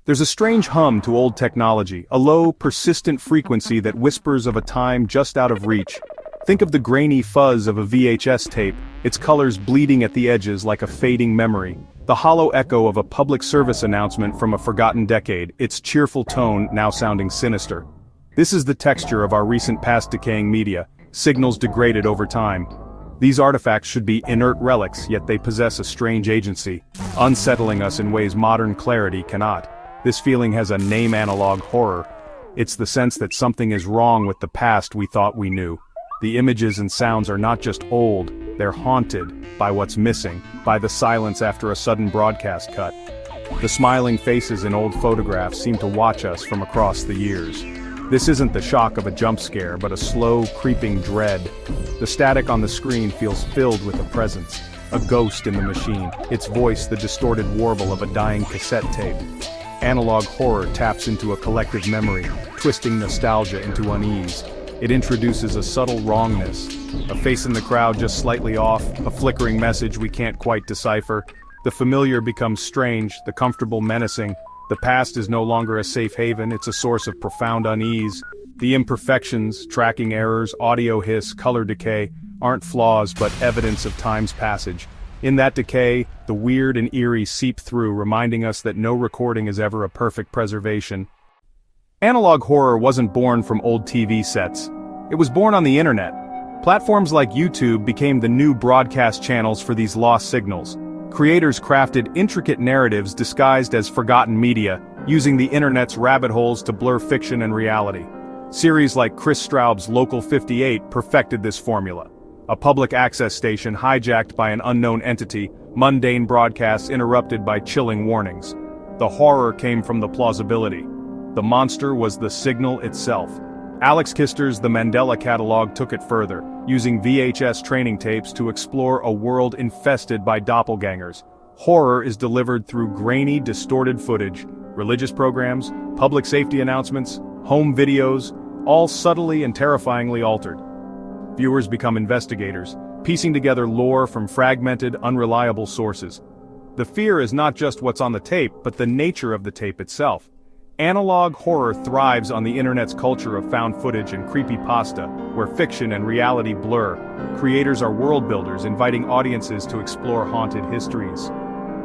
There's a strange hum to old technology, a low, persistent frequency that whispers of a time just out of reach. Think of the grainy fuzz of a VHS tape, its colors bleeding at the edges like a fading memory. The hollow echo of a public service announcement from a forgotten decade, its cheerful tone now sounding sinister. This is the texture of our recent past decaying media, signals degraded over time. These artifacts should be inert relics, yet they possess a strange agency, unsettling us in ways modern clarity cannot. This feeling has a name: analog horror. It's the sense that something is wrong with the past we thought we knew. The images and sounds are not just old, they're haunted by what's missing, by the silence after a sudden broadcast cut. The smiling faces in old photographs seem to watch us from across the years. This isn't the shock of a jump scare, but a slow, creeping dread. The static on the screen feels filled with a presence, a ghost in the machine, its voice the distorted warble of a dying cassette tape. Analog horror taps into a collective memory, twisting nostalgia into unease. It introduces a subtle wrongness, a face in the crowd just slightly off, a flickering message we can't quite decipher. The familiar becomes strange, the comfortable menacing. The past is no longer a safe haven, it's a source of profound unease. The imperfections, tracking errors, audio hiss, color decay, aren't flaws but evidence of time's passage. In that decay, the weird and eerie seep through, reminding us that no recording is ever a perfect preservation. Analog horror wasn't born from old TV sets. It was born on the internet. Platforms like YouTube became the new broadcast channels for these lost signals. Creators crafted intricate narratives disguised as forgotten media, using the internet's rabbit holes to blur fiction and reality. Series like Chris Straub's Local 58 perfected this formula. A public access station hijacked by an unknown entity, mundane broadcasts interrupted by chilling warnings. The horror came from the plausibility. The monster was the signal itself. Alex Kister's The Mandela Catalogue took it further, using VHS training tapes to explore a world infested by doppelgangers. Horror is delivered through grainy, distorted footage, religious programs, public safety announcements, home videos, all subtly and terrifyingly altered. Viewers become investigators, piecing together lore from fragmented, unreliable sources. The fear is not just what's on the tape, but the nature of the tape itself. Analog horror thrives on the internet's culture of found footage and creepypasta, where fiction and reality blur. Creators are world builders, inviting audiences to explore haunted histories.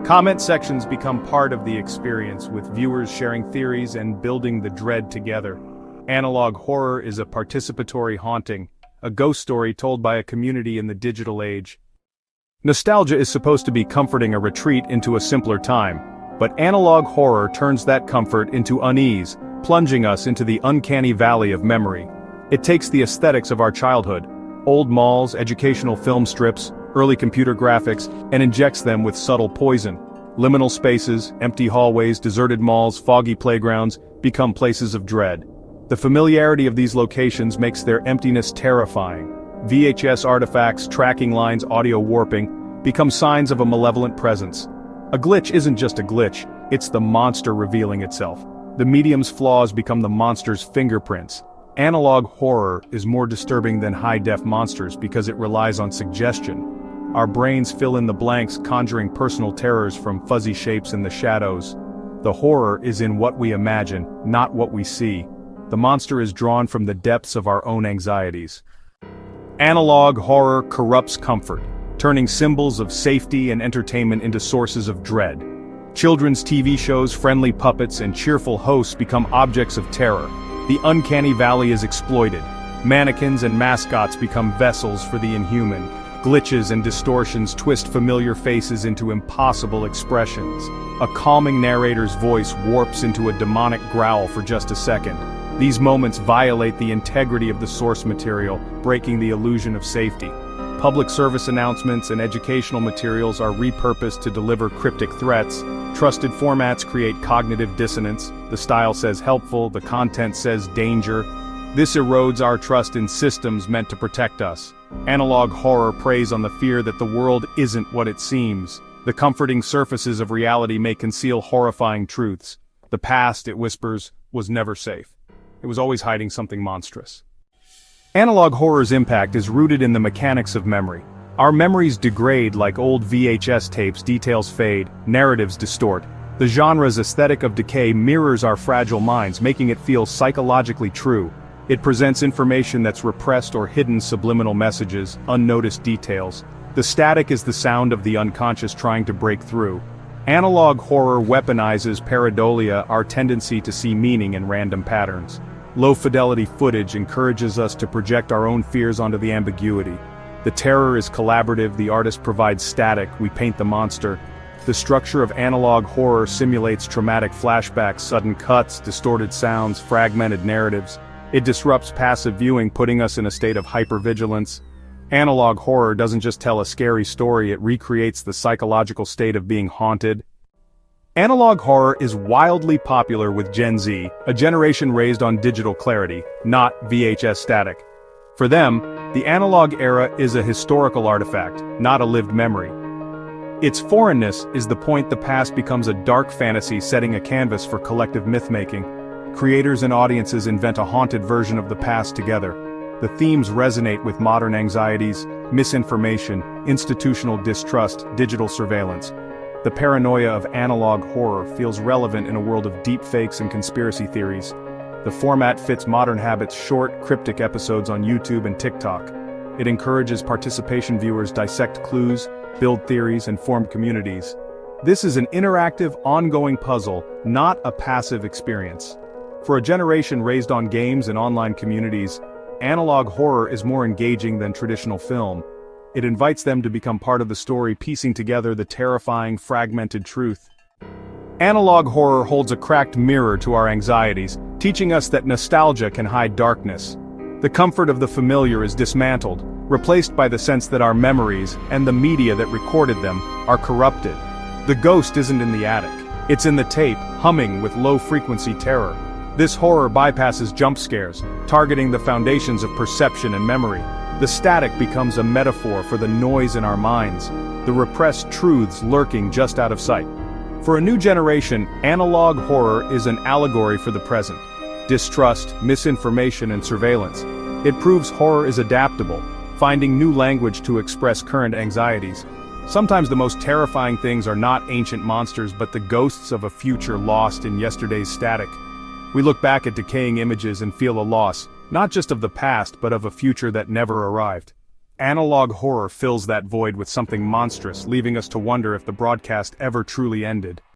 Comment sections become part of the experience, with viewers sharing theories and building the dread together. Analog horror is a participatory haunting, a ghost story told by a community in the digital age. Nostalgia is supposed to be comforting, a retreat into a simpler time, but analog horror turns that comfort into unease, plunging us into the uncanny valley of memory. It takes the aesthetics of our childhood, old malls, educational film strips, early computer graphics, and injects them with subtle poison. Liminal spaces, empty hallways, deserted malls, foggy playgrounds become places of dread. The familiarity of these locations makes their emptiness terrifying. VHS artifacts, tracking lines, audio warping become signs of a malevolent presence. A glitch isn't just a glitch, it's the monster revealing itself. The medium's flaws become the monster's fingerprints. Analog horror is more disturbing than high-def monsters because it relies on suggestion. Our brains fill in the blanks, conjuring personal terrors from fuzzy shapes in the shadows. The horror is in what we imagine, not what we see. The monster is drawn from the depths of our own anxieties. Analog horror corrupts comfort, turning symbols of safety and entertainment into sources of dread. Children's TV shows, friendly puppets, and cheerful hosts become objects of terror. The uncanny valley is exploited. Mannequins and mascots become vessels for the inhuman. Glitches and distortions twist familiar faces into impossible expressions. A calming narrator's voice warps into a demonic growl for just a second. These moments violate the integrity of the source material, breaking the illusion of safety. Public service announcements and educational materials are repurposed to deliver cryptic threats. Trusted formats create cognitive dissonance. The style says helpful, the content says danger. This erodes our trust in systems meant to protect us. Analog horror preys on the fear that the world isn't what it seems. The comforting surfaces of reality may conceal horrifying truths. The past, it whispers, was never safe. It was always hiding something monstrous. Analog horror's impact is rooted in the mechanics of memory. Our memories degrade like old VHS tapes, details fade, narratives distort. The genre's aesthetic of decay mirrors our fragile minds, making it feel psychologically true. It presents information that's repressed or hidden, subliminal messages, unnoticed details. The static is the sound of the unconscious trying to break through. Analog horror weaponizes pareidolia, our tendency to see meaning in random patterns. Low-fidelity footage encourages us to project our own fears onto the ambiguity. The terror is collaborative, the artist provides static, we paint the monster. The structure of analog horror simulates traumatic flashbacks, sudden cuts, distorted sounds, fragmented narratives. It disrupts passive viewing, putting us in a state of hypervigilance. Analog horror doesn't just tell a scary story, it recreates the psychological state of being haunted. Analog horror is wildly popular with Gen Z, a generation raised on digital clarity, not VHS static. For them, the analog era is a historical artifact, not a lived memory. Its foreignness is the point the past becomes a dark fantasy, setting a canvas for collective myth-making. Creators and audiences invent a haunted version of the past together. The themes resonate with modern anxieties, misinformation, institutional distrust, digital surveillance. The paranoia of analog horror feels relevant in a world of deepfakes and conspiracy theories. The format fits modern habits, short, cryptic episodes on YouTube and TikTok. It encourages participation, viewers dissect clues, build theories, and form communities. This is an interactive, ongoing puzzle, not a passive experience. For a generation raised on games and online communities, analog horror is more engaging than traditional film. It invites them to become part of the story, piecing together the terrifying, fragmented truth. Analog horror holds a cracked mirror to our anxieties, teaching us that nostalgia can hide darkness. The comfort of the familiar is dismantled, replaced by the sense that our memories, and the media that recorded them, are corrupted. The ghost isn't in the attic. It's in the tape, humming with low-frequency terror. This horror bypasses jump scares, targeting the foundations of perception and memory. The static becomes a metaphor for the noise in our minds, the repressed truths lurking just out of sight. For a new generation, analog horror is an allegory for the present. Distrust, misinformation, and surveillance. It proves horror is adaptable, finding new language to express current anxieties. Sometimes the most terrifying things are not ancient monsters but the ghosts of a future lost in yesterday's static. We look back at decaying images and feel a loss, not just of the past but of a future that never arrived. Analog horror fills that void with something monstrous, leaving us to wonder if the broadcast ever truly ended.